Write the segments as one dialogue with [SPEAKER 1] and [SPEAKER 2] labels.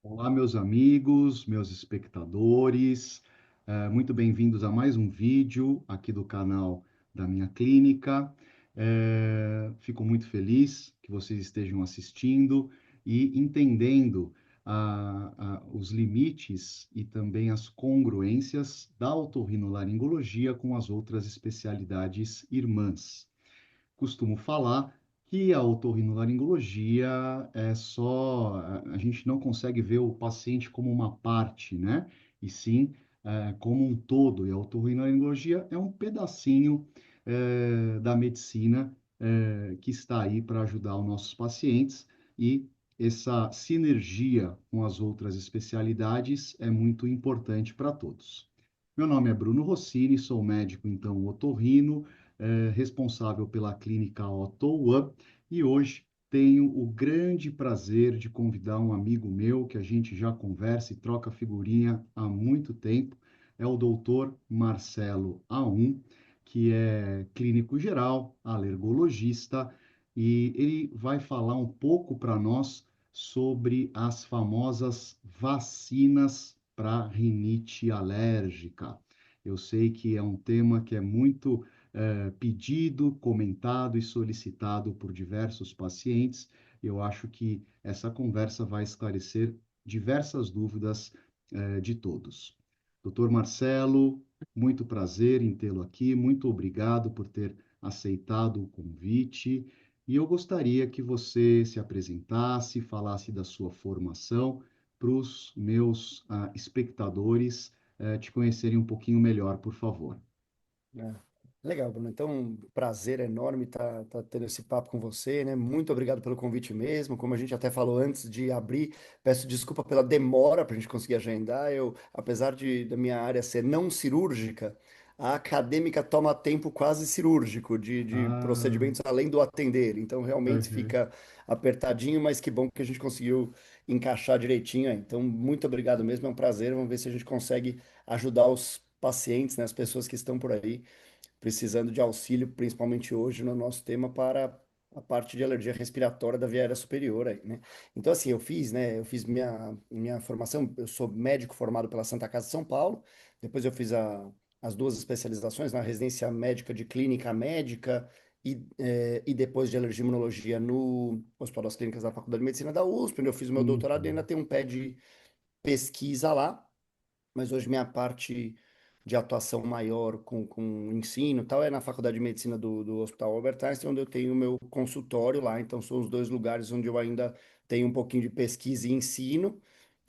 [SPEAKER 1] Olá, meus amigos, meus espectadores, muito bem-vindos a mais um vídeo aqui do canal da minha clínica. Fico muito feliz que vocês estejam assistindo e entendendo os limites e também as congruências da otorrinolaringologia com as outras especialidades irmãs. Costumo falar que a otorrinolaringologia é só, a gente não consegue ver o paciente como uma parte, né? E sim, como um todo. E a otorrinolaringologia é um pedacinho, da medicina, que está aí para ajudar os nossos pacientes e essa sinergia com as outras especialidades é muito importante para todos. Meu nome é Bruno Rossini, sou médico, então, otorrino, responsável pela clínica Otto e hoje tenho o grande prazer de convidar um amigo meu que a gente já conversa e troca figurinha há muito tempo, é o doutor Marcelo Aum, que é clínico geral, alergologista, e ele vai falar um pouco para nós sobre as famosas vacinas para rinite alérgica. Eu sei que é um tema que é muito pedido, comentado e solicitado por diversos pacientes. Eu acho que essa conversa vai esclarecer diversas dúvidas de todos. Doutor Marcelo, muito prazer em tê-lo aqui, muito obrigado por ter aceitado o convite. E eu gostaria que você se apresentasse, falasse da sua formação para os meus espectadores te conhecerem um pouquinho melhor, por favor.
[SPEAKER 2] É. Legal, Bruno. Então, prazer enorme estar tendo esse papo com você, né? Muito obrigado pelo convite mesmo. Como a gente até falou antes de abrir, peço desculpa pela demora para a gente conseguir agendar. Apesar da minha área ser não cirúrgica, a acadêmica toma tempo quase cirúrgico de
[SPEAKER 1] Ah,
[SPEAKER 2] procedimentos além do atender. Então, realmente
[SPEAKER 1] uhum.
[SPEAKER 2] fica apertadinho, mas que bom que a gente conseguiu encaixar direitinho aí. Então, muito obrigado mesmo. É um prazer. Vamos ver se a gente consegue ajudar os pacientes, né, as pessoas que estão por aí precisando de auxílio, principalmente hoje no nosso tema para a parte de alergia respiratória da via aérea superior aí, né? Então, assim, eu fiz minha formação, eu sou médico formado pela Santa Casa de São Paulo, depois eu fiz as duas especializações na residência médica de clínica médica e depois de alergia e imunologia no Hospital das Clínicas da Faculdade de Medicina da USP, onde eu fiz o meu doutorado e ainda
[SPEAKER 1] Uhum.
[SPEAKER 2] tenho um pé de pesquisa lá, mas hoje minha parte de atuação maior com ensino e tal é na Faculdade de Medicina do Hospital Albert Einstein, onde eu tenho o meu consultório lá, então são os dois lugares onde eu ainda tenho um pouquinho de pesquisa e ensino,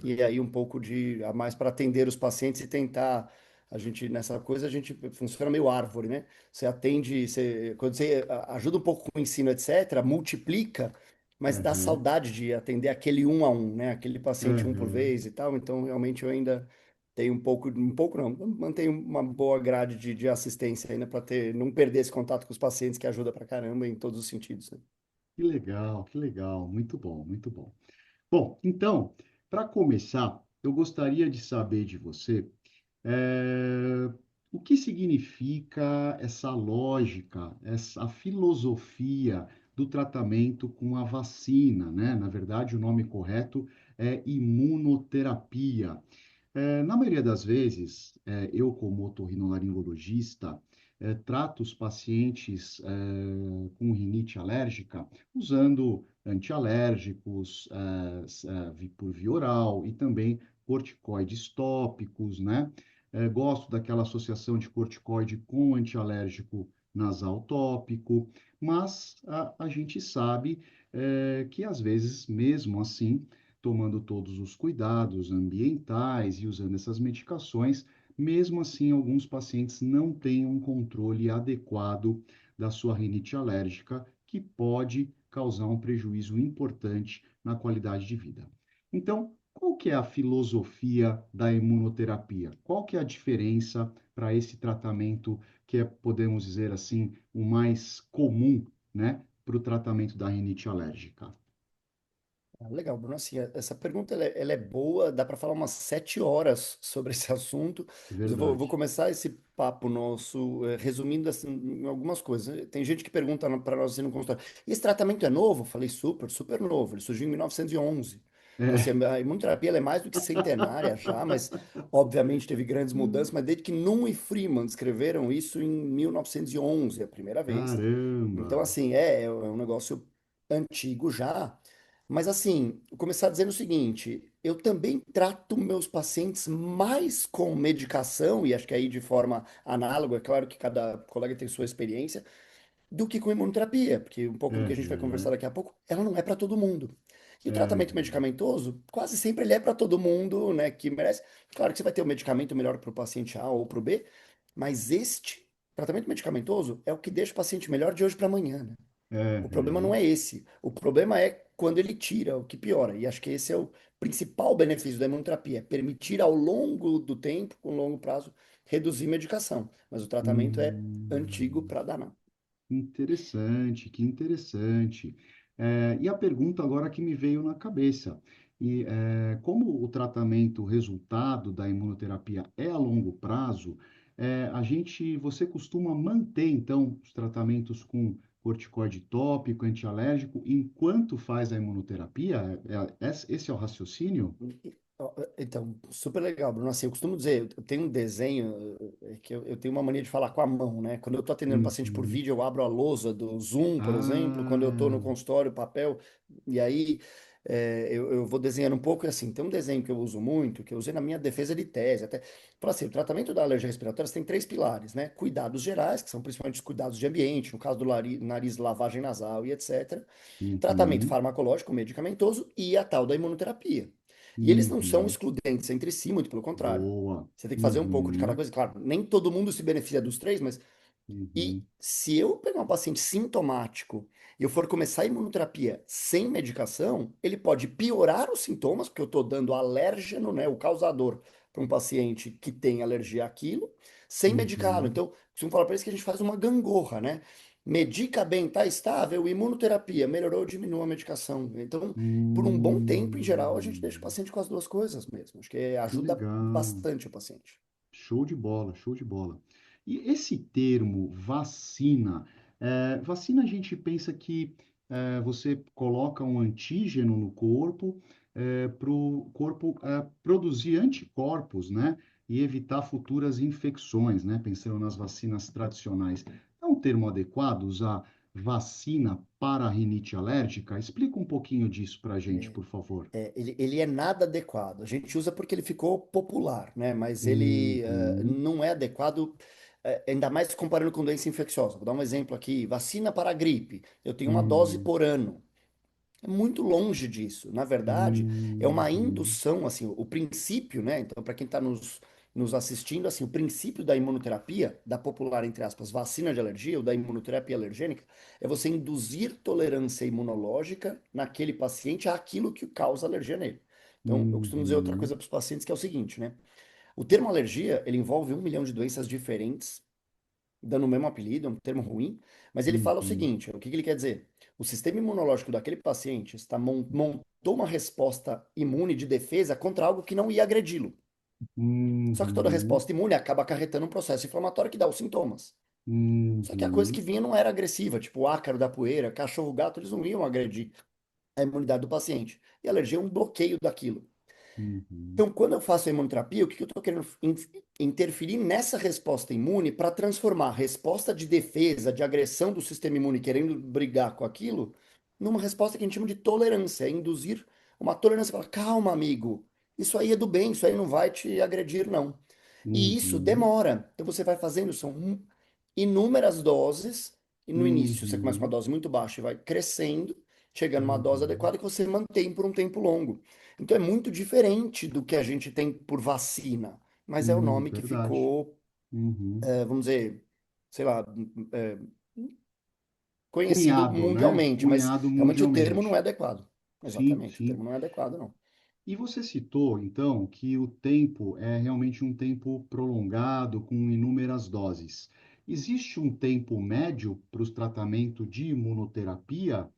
[SPEAKER 2] e aí um pouco de a mais para atender os pacientes e tentar. A gente, nessa coisa, a gente funciona meio árvore, né? Você atende, quando você ajuda um pouco com o ensino, etc., multiplica, mas dá
[SPEAKER 1] Uhum.
[SPEAKER 2] saudade de atender aquele um a um, né? Aquele paciente um por
[SPEAKER 1] Uhum.
[SPEAKER 2] vez e tal. Então, realmente, eu ainda tenho um pouco não, eu mantenho uma boa grade de assistência ainda para não perder esse contato com os pacientes, que ajuda pra caramba em todos os sentidos, né?
[SPEAKER 1] Que legal, muito bom, muito bom. Bom, então, para começar, eu gostaria de saber de você, o que significa essa lógica, essa filosofia do tratamento com a vacina, né? Na verdade, o nome correto é imunoterapia. Na maioria das vezes, eu, como otorrinolaringologista, trato os pacientes com rinite alérgica usando antialérgicos por via oral e também corticoides tópicos, né? Gosto daquela associação de corticoide com antialérgico nasal tópico, mas a gente sabe que às vezes, mesmo assim, tomando todos os cuidados ambientais e usando essas medicações, mesmo assim, alguns pacientes não têm um controle adequado da sua rinite alérgica, que pode causar um prejuízo importante na qualidade de vida. Então, qual que é a filosofia da imunoterapia? Qual que é a diferença para esse tratamento que é, podemos dizer assim, o mais comum, né, para o tratamento da rinite alérgica?
[SPEAKER 2] Ah, legal, Bruno. Assim, essa pergunta ela é boa, dá para falar umas 7 horas sobre esse assunto, mas vou
[SPEAKER 1] Verdade.
[SPEAKER 2] começar esse papo nosso resumindo assim, em algumas coisas. Tem gente que pergunta para nós assim no consultório: esse tratamento é novo? Eu falei: super, super novo. Ele surgiu em 1911. Então, assim,
[SPEAKER 1] É.
[SPEAKER 2] a imunoterapia ela é mais do que centenária já, mas obviamente teve grandes mudanças, mas desde que Nunn e Freeman descreveram isso em 1911, a primeira vez. Então,
[SPEAKER 1] Caramba.
[SPEAKER 2] assim, é um negócio antigo já, mas assim, vou começar dizendo o seguinte, eu também trato meus pacientes mais com medicação, e acho que aí de forma análoga, é claro que cada colega tem sua experiência, do que com imunoterapia, porque um pouco do que a gente vai conversar
[SPEAKER 1] Uhum.
[SPEAKER 2] daqui a pouco, ela não é para todo mundo. E o tratamento
[SPEAKER 1] Uhum.
[SPEAKER 2] medicamentoso, quase sempre ele é para todo mundo, né, que merece. Claro que você vai ter o medicamento melhor para o paciente A ou para o B, mas este tratamento medicamentoso é o que deixa o paciente melhor de hoje para amanhã, né? O problema não
[SPEAKER 1] Uhum.
[SPEAKER 2] é esse. O problema é quando ele tira, o que piora. E acho que esse é o principal benefício da imunoterapia, é permitir ao longo do tempo, com longo prazo, reduzir medicação. Mas o tratamento é antigo
[SPEAKER 1] Hum.
[SPEAKER 2] para danar.
[SPEAKER 1] Interessante, que interessante. E a pergunta agora que me veio na cabeça, como o tratamento, o resultado da imunoterapia é a longo prazo, você costuma manter, então, os tratamentos com corticoide tópico, antialérgico, enquanto faz a imunoterapia? Esse é o raciocínio?
[SPEAKER 2] Então, super legal, Bruno. Assim, eu costumo dizer, eu tenho um desenho que eu tenho uma mania de falar com a mão, né? Quando eu estou atendendo um paciente por
[SPEAKER 1] Uhum.
[SPEAKER 2] vídeo, eu abro a lousa do Zoom, por exemplo. Quando eu estou no
[SPEAKER 1] Ah,
[SPEAKER 2] consultório, papel, e aí eu vou desenhando um pouco. E assim, tem um desenho que eu uso muito, que eu usei na minha defesa de tese. Até, fala assim, o tratamento da alergia respiratória tem três pilares, né? Cuidados gerais, que são principalmente os cuidados de ambiente, no caso do nariz, lavagem nasal e etc. Tratamento
[SPEAKER 1] uhum,
[SPEAKER 2] farmacológico, medicamentoso e a tal da imunoterapia. E eles não são
[SPEAKER 1] uhum.
[SPEAKER 2] excludentes entre si, muito pelo contrário.
[SPEAKER 1] Boa.
[SPEAKER 2] Você tem que fazer um pouco de cada
[SPEAKER 1] Uhum,
[SPEAKER 2] coisa. Claro, nem todo mundo se beneficia dos três, mas. E
[SPEAKER 1] uhum,
[SPEAKER 2] se eu pegar um paciente sintomático e eu for começar a imunoterapia sem medicação, ele pode piorar os sintomas, porque eu estou dando alérgeno, né, o causador, para um paciente que tem alergia àquilo, sem medicá-lo.
[SPEAKER 1] uhum,
[SPEAKER 2] Então, costumo falar para eles que a gente faz uma gangorra, né? Medica bem, tá estável, imunoterapia, melhorou, ou diminuiu a medicação. Então, por um bom tempo, em geral, a gente deixa o
[SPEAKER 1] hum,
[SPEAKER 2] paciente com as duas coisas mesmo. Acho que
[SPEAKER 1] que
[SPEAKER 2] ajuda
[SPEAKER 1] legal.
[SPEAKER 2] bastante o paciente.
[SPEAKER 1] Show de bola, show de bola. E esse termo vacina, vacina a gente pensa que você coloca um antígeno no corpo para o corpo produzir anticorpos, né? E evitar futuras infecções, né? Pensando nas vacinas tradicionais. É um termo adequado usar vacina para a rinite alérgica? Explica um pouquinho disso para a gente, por favor.
[SPEAKER 2] Ele é nada adequado. A gente usa porque ele ficou popular, né? Mas ele
[SPEAKER 1] Uhum,
[SPEAKER 2] não é adequado, ainda mais comparando com doença infecciosa. Vou dar um exemplo aqui: vacina para a gripe. Eu tenho uma dose
[SPEAKER 1] uhum,
[SPEAKER 2] por ano. É muito longe disso. Na verdade, é uma
[SPEAKER 1] uhum,
[SPEAKER 2] indução, assim, o princípio, né? Então, para quem está nos assistindo, assim, o princípio da imunoterapia, da popular, entre aspas, vacina de alergia ou da imunoterapia alergênica, é você induzir tolerância imunológica naquele paciente àquilo que causa alergia nele. Então, eu costumo dizer outra coisa
[SPEAKER 1] uhum.
[SPEAKER 2] para os pacientes que é o seguinte, né? O termo alergia, ele envolve 1 milhão de doenças diferentes dando o mesmo apelido, é um termo ruim, mas ele fala o
[SPEAKER 1] Uhum,
[SPEAKER 2] seguinte: o que que ele quer dizer? O sistema imunológico daquele paciente montou uma resposta imune de defesa contra algo que não ia agredi-lo. Só que toda
[SPEAKER 1] uhum,
[SPEAKER 2] resposta imune acaba acarretando um processo inflamatório que dá os sintomas. Só que a coisa que
[SPEAKER 1] uhum,
[SPEAKER 2] vinha não era agressiva, tipo o ácaro da poeira, cachorro, gato, eles não iam agredir a imunidade do paciente. E a alergia é um bloqueio daquilo.
[SPEAKER 1] uhum,
[SPEAKER 2] Então, quando eu faço a imunoterapia, o que eu estou querendo interferir nessa resposta imune para transformar a resposta de defesa, de agressão do sistema imune, querendo brigar com aquilo, numa resposta que a gente chama de tolerância, é induzir uma tolerância. Falar, calma, amigo, isso aí é do bem, isso aí não vai te agredir, não. E isso
[SPEAKER 1] uhum,
[SPEAKER 2] demora. Então, você vai fazendo, são inúmeras doses, e no início você começa com uma
[SPEAKER 1] uhum,
[SPEAKER 2] dose muito baixa e vai crescendo, chegando a uma dose
[SPEAKER 1] uhum,
[SPEAKER 2] adequada que você mantém por um tempo longo. Então é muito diferente do que a gente tem por vacina, mas é o nome que
[SPEAKER 1] verdade.
[SPEAKER 2] ficou,
[SPEAKER 1] Uhum.
[SPEAKER 2] vamos dizer, sei lá, é, conhecido
[SPEAKER 1] Cunhado, né?
[SPEAKER 2] mundialmente, mas
[SPEAKER 1] Cunhado
[SPEAKER 2] realmente o termo não é
[SPEAKER 1] mundialmente.
[SPEAKER 2] adequado.
[SPEAKER 1] Sim,
[SPEAKER 2] Exatamente, o
[SPEAKER 1] sim.
[SPEAKER 2] termo não é adequado, não.
[SPEAKER 1] E você citou, então, que o tempo é realmente um tempo prolongado, com inúmeras doses. Existe um tempo médio para os tratamentos de imunoterapia?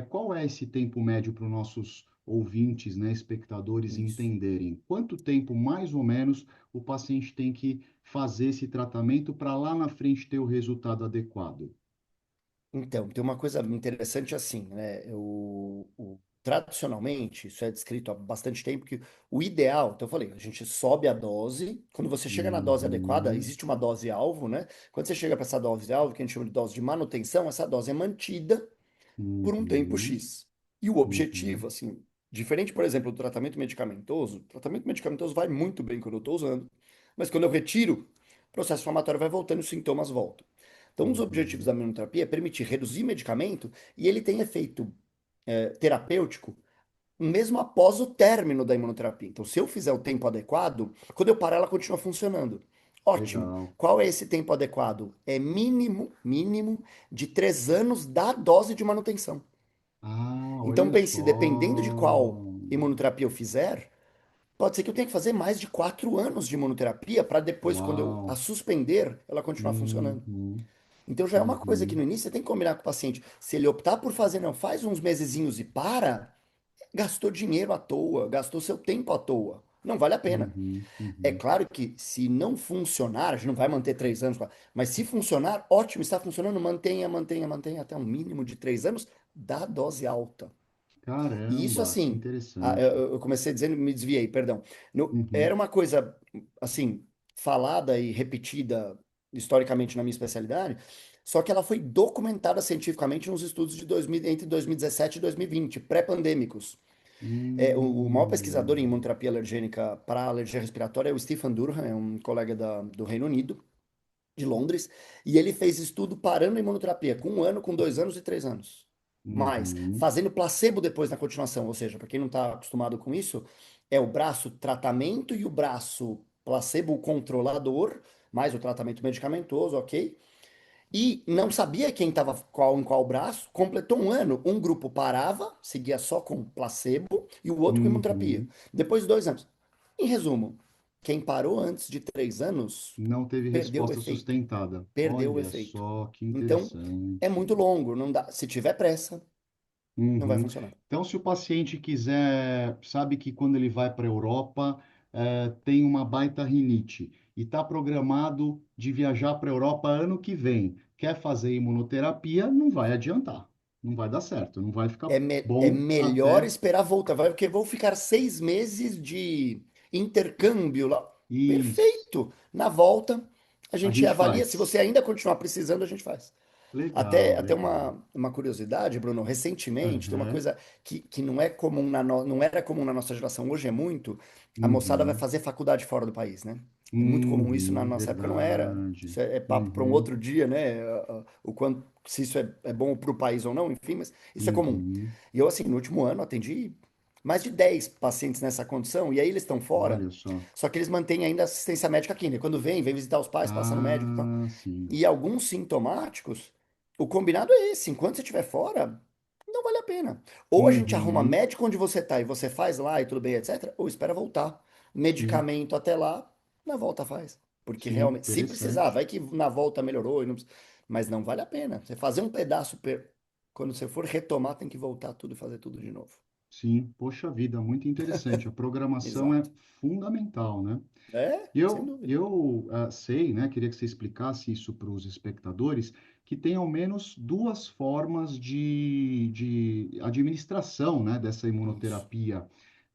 [SPEAKER 1] Qual é esse tempo médio para os nossos ouvintes, né, espectadores
[SPEAKER 2] Isso.
[SPEAKER 1] entenderem? Quanto tempo, mais ou menos, o paciente tem que fazer esse tratamento para lá na frente ter o resultado adequado?
[SPEAKER 2] Então, tem uma coisa interessante assim, né? tradicionalmente, isso é descrito há bastante tempo, que o ideal, então eu falei, a gente sobe a dose, quando você chega na dose adequada,
[SPEAKER 1] Uhum,
[SPEAKER 2] existe uma dose alvo, né? Quando você chega para essa dose alvo, que a gente chama de dose de manutenção, essa dose é mantida por um tempo
[SPEAKER 1] uhum,
[SPEAKER 2] X. E o
[SPEAKER 1] uhum,
[SPEAKER 2] objetivo, assim, diferente, por exemplo, do tratamento medicamentoso vai muito bem quando eu estou usando, mas quando eu retiro, o processo inflamatório vai voltando e os sintomas voltam. Então, um dos objetivos
[SPEAKER 1] uhum.
[SPEAKER 2] da imunoterapia é permitir reduzir medicamento e ele tem efeito terapêutico mesmo após o término da imunoterapia. Então, se eu fizer o tempo adequado, quando eu parar, ela continua funcionando. Ótimo.
[SPEAKER 1] Legal.
[SPEAKER 2] Qual é esse tempo adequado? É mínimo de 3 anos da dose de manutenção.
[SPEAKER 1] Ah,
[SPEAKER 2] Então
[SPEAKER 1] olha
[SPEAKER 2] pense, dependendo de
[SPEAKER 1] só.
[SPEAKER 2] qual imunoterapia eu fizer, pode ser que eu tenha que fazer mais de 4 anos de imunoterapia para depois, quando eu a
[SPEAKER 1] Uau.
[SPEAKER 2] suspender, ela continuar funcionando.
[SPEAKER 1] Uhum,
[SPEAKER 2] Então já é uma coisa que no
[SPEAKER 1] uhum,
[SPEAKER 2] início você tem que combinar com o paciente. Se ele optar por fazer, não, faz uns mesezinhos e para, gastou dinheiro à toa, gastou seu tempo à toa. Não vale a pena.
[SPEAKER 1] uhum,
[SPEAKER 2] É
[SPEAKER 1] uhum.
[SPEAKER 2] claro que se não funcionar, a gente não vai manter 3 anos, mas se funcionar, ótimo, está funcionando, mantenha até um mínimo de 3 anos da dose alta. E isso,
[SPEAKER 1] Caramba, que
[SPEAKER 2] assim,
[SPEAKER 1] interessante.
[SPEAKER 2] eu comecei dizendo, me desviei, perdão. Era
[SPEAKER 1] Uhum,
[SPEAKER 2] uma coisa, assim, falada e repetida historicamente na minha especialidade, só que ela foi documentada cientificamente nos estudos de 2000, entre 2017 e 2020, pré-pandêmicos. O maior pesquisador em
[SPEAKER 1] hum,
[SPEAKER 2] imunoterapia alergênica para alergia respiratória é o Stephen Durham, é um colega do Reino Unido, de Londres, e ele fez estudo parando a imunoterapia com 1 ano, com 2 anos e 3 anos. Mas
[SPEAKER 1] uhum,
[SPEAKER 2] fazendo placebo depois na continuação, ou seja, para quem não está acostumado com isso, é o braço tratamento e o braço placebo controlador, mais o tratamento medicamentoso, ok? E não sabia quem estava em qual braço, completou 1 ano, um grupo parava, seguia só com placebo, e o outro com imunoterapia.
[SPEAKER 1] uhum.
[SPEAKER 2] Depois de 2 anos. Em resumo, quem parou antes de 3 anos
[SPEAKER 1] Não teve
[SPEAKER 2] perdeu o
[SPEAKER 1] resposta
[SPEAKER 2] efeito.
[SPEAKER 1] sustentada.
[SPEAKER 2] Perdeu o
[SPEAKER 1] Olha
[SPEAKER 2] efeito.
[SPEAKER 1] só que
[SPEAKER 2] Então, é
[SPEAKER 1] interessante.
[SPEAKER 2] muito longo, não dá. Se tiver pressa, não vai
[SPEAKER 1] Uhum.
[SPEAKER 2] funcionar.
[SPEAKER 1] Então, se o paciente quiser, sabe que quando ele vai para a Europa, tem uma baita rinite e está programado de viajar para a Europa ano que vem, quer fazer imunoterapia, não vai adiantar, não vai dar certo, não vai ficar
[SPEAKER 2] É
[SPEAKER 1] bom
[SPEAKER 2] melhor
[SPEAKER 1] até
[SPEAKER 2] esperar voltar, vai, porque vou ficar 6 meses de intercâmbio lá.
[SPEAKER 1] isso.
[SPEAKER 2] Perfeito. Na volta, a
[SPEAKER 1] A
[SPEAKER 2] gente
[SPEAKER 1] gente
[SPEAKER 2] avalia. Se
[SPEAKER 1] faz.
[SPEAKER 2] você ainda continuar precisando, a gente faz. Até,
[SPEAKER 1] Legal,
[SPEAKER 2] até
[SPEAKER 1] legal.
[SPEAKER 2] uma curiosidade, Bruno, recentemente, tem uma
[SPEAKER 1] Uhum,
[SPEAKER 2] coisa que não é comum não era comum na nossa geração, hoje é muito, a moçada vai
[SPEAKER 1] uhum,
[SPEAKER 2] fazer faculdade fora do país, né? É muito comum isso, na nossa época não era.
[SPEAKER 1] verdade.
[SPEAKER 2] Isso é papo para um
[SPEAKER 1] Uhum,
[SPEAKER 2] outro dia, né? O quanto, se isso é bom para o país ou não, enfim, mas isso é comum.
[SPEAKER 1] uhum.
[SPEAKER 2] E eu, assim, no último ano, atendi mais de 10 pacientes nessa condição, e aí eles estão fora,
[SPEAKER 1] Olha só.
[SPEAKER 2] só que eles mantêm ainda assistência médica aqui, né? Quando vem visitar os pais, passa no médico e tal.
[SPEAKER 1] Ah, sim.
[SPEAKER 2] E alguns sintomáticos, o combinado é esse: enquanto você estiver fora, não vale a pena. Ou a gente arruma
[SPEAKER 1] Uhum,
[SPEAKER 2] médico onde você está e você faz lá e tudo bem, etc. Ou espera voltar.
[SPEAKER 1] sim,
[SPEAKER 2] Medicamento até lá, na volta faz. Porque
[SPEAKER 1] sim,
[SPEAKER 2] realmente, se precisar,
[SPEAKER 1] interessante.
[SPEAKER 2] vai que na volta melhorou, mas não vale a pena. Você fazer um pedaço, quando você for retomar, tem que voltar tudo e fazer tudo de novo.
[SPEAKER 1] Sim, poxa vida, muito interessante. A programação é
[SPEAKER 2] Exato.
[SPEAKER 1] fundamental, né?
[SPEAKER 2] É,
[SPEAKER 1] E
[SPEAKER 2] sem
[SPEAKER 1] eu,
[SPEAKER 2] dúvida.
[SPEAKER 1] eu sei, né? Queria que você explicasse isso para os espectadores, que tem ao menos duas formas de administração, né, dessa
[SPEAKER 2] Isso.
[SPEAKER 1] imunoterapia,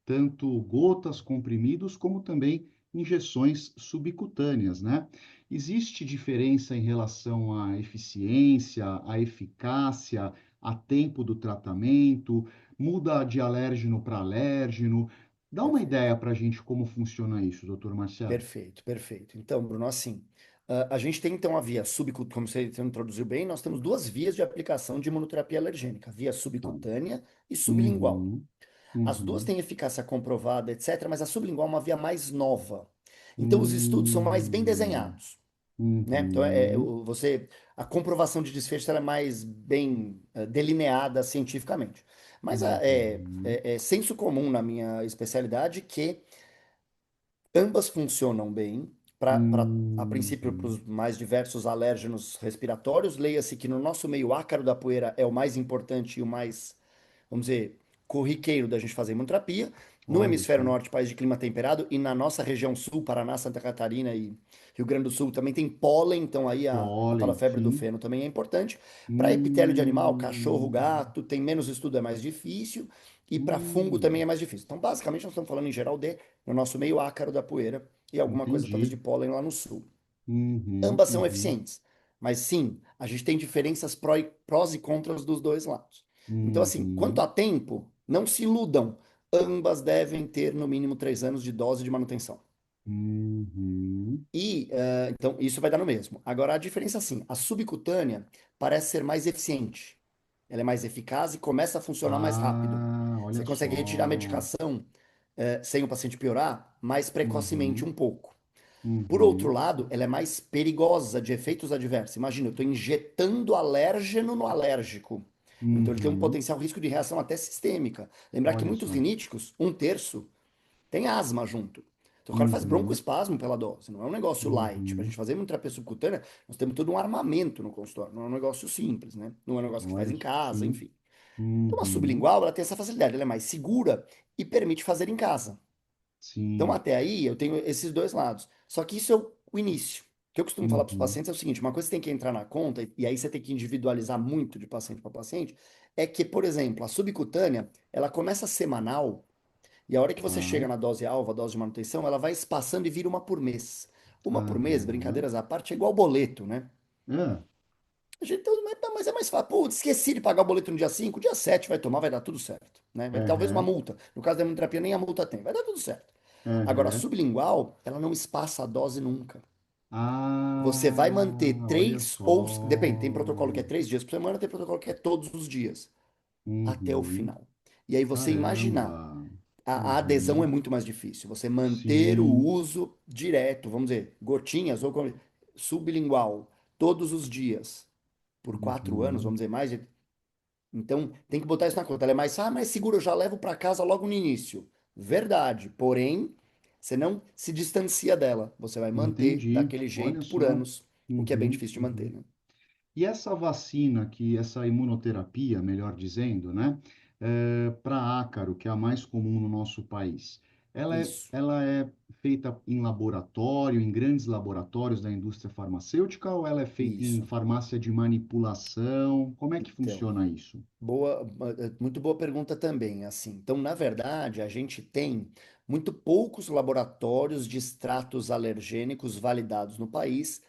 [SPEAKER 1] tanto gotas, comprimidos, como também injeções subcutâneas, né? Existe diferença em relação à eficiência, à eficácia, a tempo do tratamento? Muda de alérgeno para alérgeno? Dá uma
[SPEAKER 2] Perfeito.
[SPEAKER 1] ideia para a gente como funciona isso, doutor Marcelo.
[SPEAKER 2] Perfeito, perfeito. Então, Bruno, assim, a gente tem então a via subcutânea, como você introduziu bem, nós temos duas vias de aplicação de imunoterapia alergênica, via
[SPEAKER 1] Tá.
[SPEAKER 2] subcutânea e sublingual.
[SPEAKER 1] Uhum,
[SPEAKER 2] As duas
[SPEAKER 1] uhum,
[SPEAKER 2] têm eficácia comprovada, etc., mas a sublingual é uma via mais nova. Então, os estudos são mais bem
[SPEAKER 1] uhum,
[SPEAKER 2] desenhados, né? Então,
[SPEAKER 1] uhum,
[SPEAKER 2] a comprovação de desfecho ela é mais bem delineada cientificamente. Mas
[SPEAKER 1] uhum,
[SPEAKER 2] é senso comum na minha especialidade que ambas funcionam bem, a princípio, para os
[SPEAKER 1] uhum,
[SPEAKER 2] mais diversos alérgenos respiratórios. Leia-se que no nosso meio, o ácaro da poeira é o mais importante e o mais, vamos dizer, corriqueiro da gente fazer imunoterapia. No
[SPEAKER 1] Olha
[SPEAKER 2] hemisfério
[SPEAKER 1] só.
[SPEAKER 2] norte, país de clima temperado, e na nossa região sul, Paraná, Santa Catarina e Rio Grande do Sul, também tem pólen, então aí a tal da
[SPEAKER 1] Pólen,
[SPEAKER 2] febre do
[SPEAKER 1] sim.
[SPEAKER 2] feno também é importante. Para epitélio de animal, cachorro,
[SPEAKER 1] Hum,
[SPEAKER 2] gato, tem menos estudo, é mais difícil. E para fungo também
[SPEAKER 1] hum,
[SPEAKER 2] é mais difícil. Então, basicamente, nós estamos falando em geral de, no nosso meio, ácaro da poeira e alguma coisa talvez de
[SPEAKER 1] entendi.
[SPEAKER 2] pólen lá no sul.
[SPEAKER 1] Uhum,
[SPEAKER 2] Ambas são
[SPEAKER 1] uhum,
[SPEAKER 2] eficientes, mas sim, a gente tem diferenças prós e contras dos dois lados. Então, assim, quanto
[SPEAKER 1] uhum,
[SPEAKER 2] a tempo, não se iludam. Ambas devem ter no mínimo 3 anos de dose de manutenção.
[SPEAKER 1] uhum.
[SPEAKER 2] E, então, isso vai dar no mesmo. Agora, a diferença, assim, a subcutânea parece ser mais eficiente. Ela é mais eficaz e começa a funcionar mais rápido.
[SPEAKER 1] Ah,
[SPEAKER 2] Você
[SPEAKER 1] olha
[SPEAKER 2] consegue retirar a
[SPEAKER 1] só.
[SPEAKER 2] medicação, sem o paciente piorar mais precocemente
[SPEAKER 1] Uhum,
[SPEAKER 2] um pouco. Por outro
[SPEAKER 1] uhum.
[SPEAKER 2] lado, ela é mais perigosa de efeitos adversos. Imagina, eu estou injetando alérgeno no alérgico. Então, ele tem um
[SPEAKER 1] Uhum.
[SPEAKER 2] potencial risco de reação até sistêmica. Lembrar que
[SPEAKER 1] Olha
[SPEAKER 2] muitos
[SPEAKER 1] só.
[SPEAKER 2] riníticos, um terço, tem asma junto. Então, o cara faz
[SPEAKER 1] Uhum.
[SPEAKER 2] broncoespasmo pela dose. Não é um negócio light. Para a
[SPEAKER 1] Uhum.
[SPEAKER 2] gente fazer terapia subcutânea, nós temos todo um armamento no consultório. Não é um negócio simples, né? Não é um negócio que faz
[SPEAKER 1] Olha,
[SPEAKER 2] em casa,
[SPEAKER 1] sim.
[SPEAKER 2] enfim. Então, a
[SPEAKER 1] Uhum.
[SPEAKER 2] sublingual, ela tem essa facilidade. Ela é mais segura e permite fazer em casa. Então,
[SPEAKER 1] Sim.
[SPEAKER 2] até aí, eu tenho esses dois lados. Só que isso é o início. O que eu costumo falar para os
[SPEAKER 1] Uhum.
[SPEAKER 2] pacientes é o seguinte: uma coisa que tem que entrar na conta, e aí você tem que individualizar muito de paciente para paciente, é que, por exemplo, a subcutânea, ela começa semanal, e a hora que você
[SPEAKER 1] Tá.
[SPEAKER 2] chega na dose alva, a dose de manutenção, ela vai espaçando e vira uma por mês. Uma por mês,
[SPEAKER 1] Aham.
[SPEAKER 2] brincadeiras à parte, é igual boleto, né?
[SPEAKER 1] É,
[SPEAKER 2] A gente, mas é mais fácil. Putz, esqueci de pagar o boleto no dia 5, dia 7 vai tomar, vai dar tudo certo. Né? Vai, talvez uma
[SPEAKER 1] aham,
[SPEAKER 2] multa. No caso da imunoterapia, nem a multa tem. Vai dar tudo certo. Agora, a
[SPEAKER 1] aham.
[SPEAKER 2] sublingual, ela não espaça a dose nunca. Você vai manter
[SPEAKER 1] Ah, olha
[SPEAKER 2] três ou. Depende, tem protocolo que é
[SPEAKER 1] só.
[SPEAKER 2] 3 dias por semana, tem protocolo que é todos os dias, até o
[SPEAKER 1] Uhum.
[SPEAKER 2] final. E aí você imaginar,
[SPEAKER 1] Caramba.
[SPEAKER 2] a adesão é
[SPEAKER 1] Uhum.
[SPEAKER 2] muito mais difícil. Você manter o
[SPEAKER 1] Sim.
[SPEAKER 2] uso direto, vamos dizer, gotinhas ou sublingual, todos os dias, por 4 anos,
[SPEAKER 1] Uhum.
[SPEAKER 2] vamos dizer mais. Então, tem que botar isso na conta. Ela é mais segura, eu já levo para casa logo no início. Verdade. Porém, você não se distancia dela. Você vai manter
[SPEAKER 1] Entendi.
[SPEAKER 2] daquele
[SPEAKER 1] Olha
[SPEAKER 2] jeito por
[SPEAKER 1] só.
[SPEAKER 2] anos, o que é bem
[SPEAKER 1] Uhum.
[SPEAKER 2] difícil de manter,
[SPEAKER 1] Uhum.
[SPEAKER 2] né?
[SPEAKER 1] E essa vacina, essa imunoterapia, melhor dizendo, né, para ácaro, que é a mais comum no nosso país,
[SPEAKER 2] Isso,
[SPEAKER 1] ela é feita em laboratório, em grandes laboratórios da indústria farmacêutica, ou ela é feita em
[SPEAKER 2] isso.
[SPEAKER 1] farmácia de manipulação? Como é que
[SPEAKER 2] Então,
[SPEAKER 1] funciona isso?
[SPEAKER 2] muito boa pergunta também, assim. Então, na verdade, a gente tem muito poucos laboratórios de extratos alergênicos validados no país,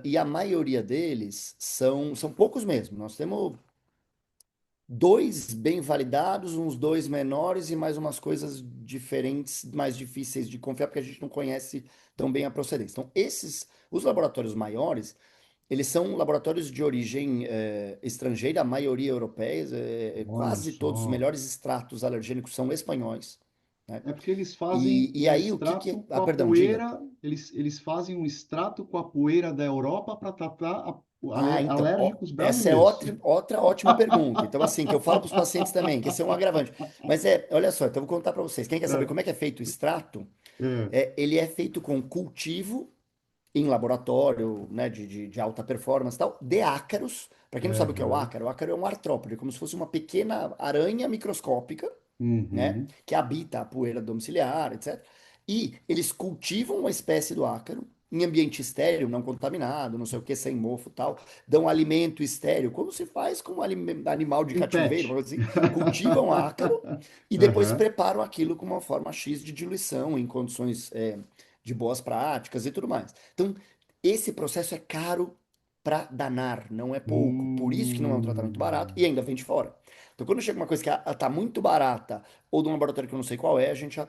[SPEAKER 2] e a maioria deles são poucos mesmo. Nós temos dois bem validados, uns dois menores e mais umas coisas diferentes, mais difíceis de confiar, porque a gente não conhece tão bem a procedência. Então, os laboratórios maiores, eles são laboratórios de origem estrangeira, a maioria europeias,
[SPEAKER 1] Olha
[SPEAKER 2] quase todos os
[SPEAKER 1] só.
[SPEAKER 2] melhores extratos alergênicos são espanhóis, né?
[SPEAKER 1] É porque eles fazem
[SPEAKER 2] E
[SPEAKER 1] um
[SPEAKER 2] aí, o que que
[SPEAKER 1] extrato
[SPEAKER 2] é...
[SPEAKER 1] com
[SPEAKER 2] Ah,
[SPEAKER 1] a
[SPEAKER 2] perdão, diga.
[SPEAKER 1] poeira, eles fazem um extrato com a poeira da Europa para tratar
[SPEAKER 2] Ah, então, ó,
[SPEAKER 1] alérgicos
[SPEAKER 2] essa é
[SPEAKER 1] brasileiros.
[SPEAKER 2] outra ótima pergunta. Então, assim, que eu falo para os pacientes também, que esse é um agravante. Mas olha só, então eu vou contar para vocês. Quem quer saber como é que é feito o extrato?
[SPEAKER 1] É,
[SPEAKER 2] Ele é feito com cultivo em laboratório, né, de alta performance e tal, de ácaros. Para quem não sabe
[SPEAKER 1] aham,
[SPEAKER 2] o ácaro é um artrópode, como se fosse uma pequena aranha microscópica, né,
[SPEAKER 1] uhum,
[SPEAKER 2] que habita a poeira domiciliar, etc. E eles cultivam uma espécie do ácaro em ambiente estéril, não contaminado, não sei o que, sem mofo e tal, dão alimento estéril, como se faz com um animal de
[SPEAKER 1] um
[SPEAKER 2] cativeiro,
[SPEAKER 1] pet.
[SPEAKER 2] vamos dizer assim, cultivam ácaro e depois
[SPEAKER 1] Aham,
[SPEAKER 2] preparam aquilo com uma forma X de diluição, em condições de boas práticas e tudo mais. Então, esse processo é caro para danar, não é pouco. Por isso que não é um tratamento barato e
[SPEAKER 1] hum,
[SPEAKER 2] ainda vem de fora. Então, quando chega uma coisa que está muito barata ou de um laboratório que eu não sei qual é, a gente já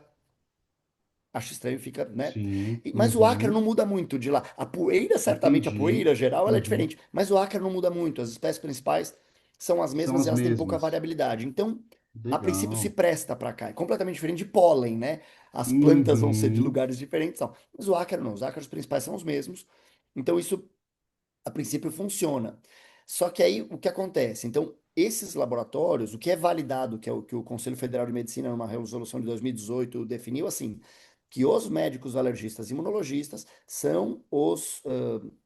[SPEAKER 2] acha estranho e fica, né?
[SPEAKER 1] sim,
[SPEAKER 2] Mas o ácaro
[SPEAKER 1] uhum,
[SPEAKER 2] não muda muito de lá. A poeira, certamente, a
[SPEAKER 1] entendi,
[SPEAKER 2] poeira geral, ela é
[SPEAKER 1] uhum,
[SPEAKER 2] diferente, mas o ácaro não muda muito. As espécies principais são as
[SPEAKER 1] são
[SPEAKER 2] mesmas e
[SPEAKER 1] as
[SPEAKER 2] elas têm pouca
[SPEAKER 1] mesmas.
[SPEAKER 2] variabilidade. Então, a princípio se
[SPEAKER 1] Legal.
[SPEAKER 2] presta para cá. É completamente diferente de pólen, né? As plantas vão ser de
[SPEAKER 1] Uhum,
[SPEAKER 2] lugares diferentes, não. Mas o ácaro não. Os ácaros principais são os mesmos. Então, isso a princípio funciona. Só que aí o que acontece? Então, esses laboratórios, o que é validado, que é o que o Conselho Federal de Medicina, numa resolução de 2018, definiu assim, que os médicos alergistas e imunologistas são os,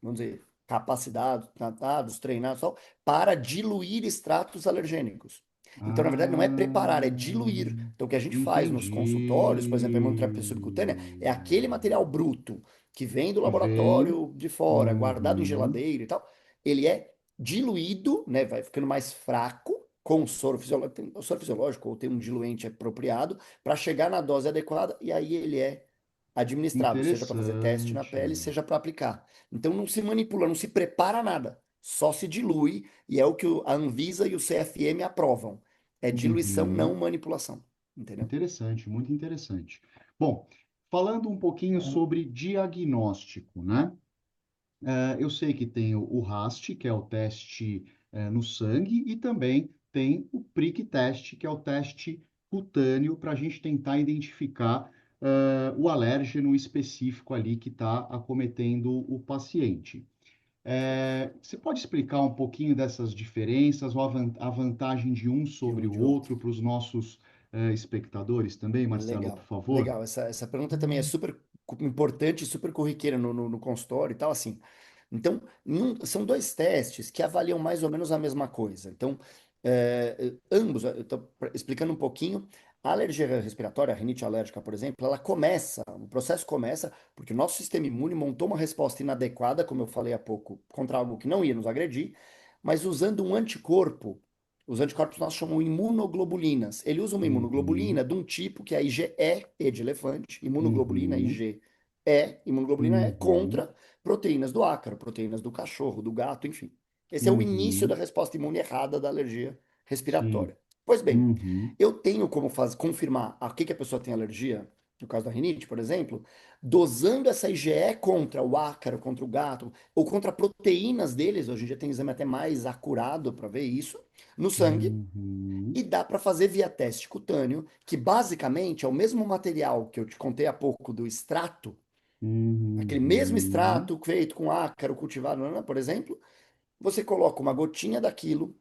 [SPEAKER 2] vamos dizer, capacitados, tratados, treinados, tal, para diluir extratos alergênicos. Então, na verdade, não é
[SPEAKER 1] Ah,
[SPEAKER 2] preparar, é diluir. Então, o que a gente faz nos consultórios, por exemplo, a imunoterapia subcutânea, é aquele material
[SPEAKER 1] entendi.
[SPEAKER 2] bruto que vem do
[SPEAKER 1] Que vem.
[SPEAKER 2] laboratório de fora, guardado em
[SPEAKER 1] Uhum.
[SPEAKER 2] geladeira e tal, ele é diluído, né, vai ficando mais fraco com o soro fisiológico ou tem um diluente apropriado para chegar na dose adequada e aí ele é administrado, seja para fazer teste na
[SPEAKER 1] Interessante.
[SPEAKER 2] pele, seja para aplicar. Então não se manipula, não se prepara nada, só se dilui e é o que a Anvisa e o CFM aprovam. É diluição, não
[SPEAKER 1] Uhum.
[SPEAKER 2] manipulação. Entendeu?
[SPEAKER 1] Interessante, muito interessante. Bom, falando um pouquinho sobre diagnóstico, né? Eu sei que tem o RAST, que é o teste no sangue, e também tem o prick test, que é o teste cutâneo, para a gente tentar identificar o alérgeno específico ali que está acometendo o paciente. Você pode explicar um pouquinho dessas diferenças, ou a vantagem de um
[SPEAKER 2] De
[SPEAKER 1] sobre
[SPEAKER 2] um e
[SPEAKER 1] o
[SPEAKER 2] de outro.
[SPEAKER 1] outro para os nossos espectadores também, Marcelo, por
[SPEAKER 2] Legal,
[SPEAKER 1] favor?
[SPEAKER 2] legal. Essa pergunta também é super importante, super corriqueira no consultório e tal, assim. Então, são dois testes que avaliam mais ou menos a mesma coisa. Então, ambos, eu estou explicando um pouquinho, a alergia respiratória, a rinite alérgica, por exemplo, o processo começa porque o nosso sistema imune montou uma resposta inadequada, como eu falei há pouco, contra algo que não ia nos agredir, mas usando um anticorpo. Os anticorpos nós chamamos imunoglobulinas. Ele usa uma
[SPEAKER 1] Uhum,
[SPEAKER 2] imunoglobulina de um tipo que é a IgE, E de elefante, imunoglobulina
[SPEAKER 1] uhum,
[SPEAKER 2] IgE, imunoglobulina E
[SPEAKER 1] uhum,
[SPEAKER 2] contra proteínas do ácaro, proteínas do cachorro, do gato, enfim. Esse é o início da
[SPEAKER 1] uhum,
[SPEAKER 2] resposta imune errada da alergia
[SPEAKER 1] sim,
[SPEAKER 2] respiratória. Pois bem,
[SPEAKER 1] uhum,
[SPEAKER 2] eu tenho como confirmar a que a pessoa tem alergia, no caso da rinite, por exemplo, dosando essa IgE contra o ácaro, contra o gato, ou contra proteínas deles, hoje em dia tem exame até mais acurado para ver isso, no sangue,
[SPEAKER 1] uhum,
[SPEAKER 2] e dá para fazer via teste cutâneo, que basicamente é o mesmo material que eu te contei há pouco do extrato, aquele mesmo
[SPEAKER 1] uhum,
[SPEAKER 2] extrato feito com ácaro cultivado, por exemplo, você coloca uma gotinha daquilo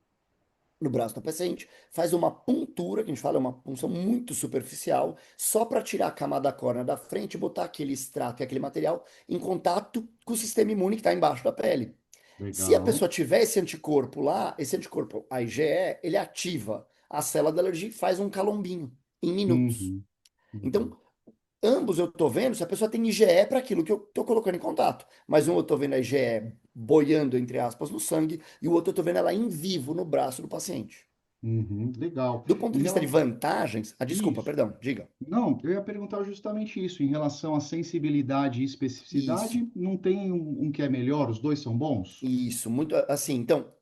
[SPEAKER 2] no braço do paciente, faz uma puntura, que a gente fala é uma punção muito superficial, só para tirar a camada córnea da frente e botar aquele extrato e aquele material em contato com o sistema imune que está embaixo da pele. Se a
[SPEAKER 1] legal,
[SPEAKER 2] pessoa tiver esse anticorpo lá, esse anticorpo IgE, ele ativa a célula da alergia e faz um calombinho em minutos.
[SPEAKER 1] uhum, uhum,
[SPEAKER 2] Então, ambos eu estou vendo se a pessoa tem IgE para aquilo que eu estou colocando em contato. Mas um eu estou vendo a IgE boiando, entre aspas, no sangue, e o outro eu estou vendo ela em vivo no braço do paciente.
[SPEAKER 1] uhum, legal.
[SPEAKER 2] Do ponto
[SPEAKER 1] Em
[SPEAKER 2] de vista de
[SPEAKER 1] relação...
[SPEAKER 2] vantagens, desculpa,
[SPEAKER 1] Isso.
[SPEAKER 2] perdão, diga.
[SPEAKER 1] Não, eu ia perguntar justamente isso. Em relação à sensibilidade e
[SPEAKER 2] Isso.
[SPEAKER 1] especificidade, não tem um que é melhor? Os dois são bons?
[SPEAKER 2] Isso, muito assim. Então,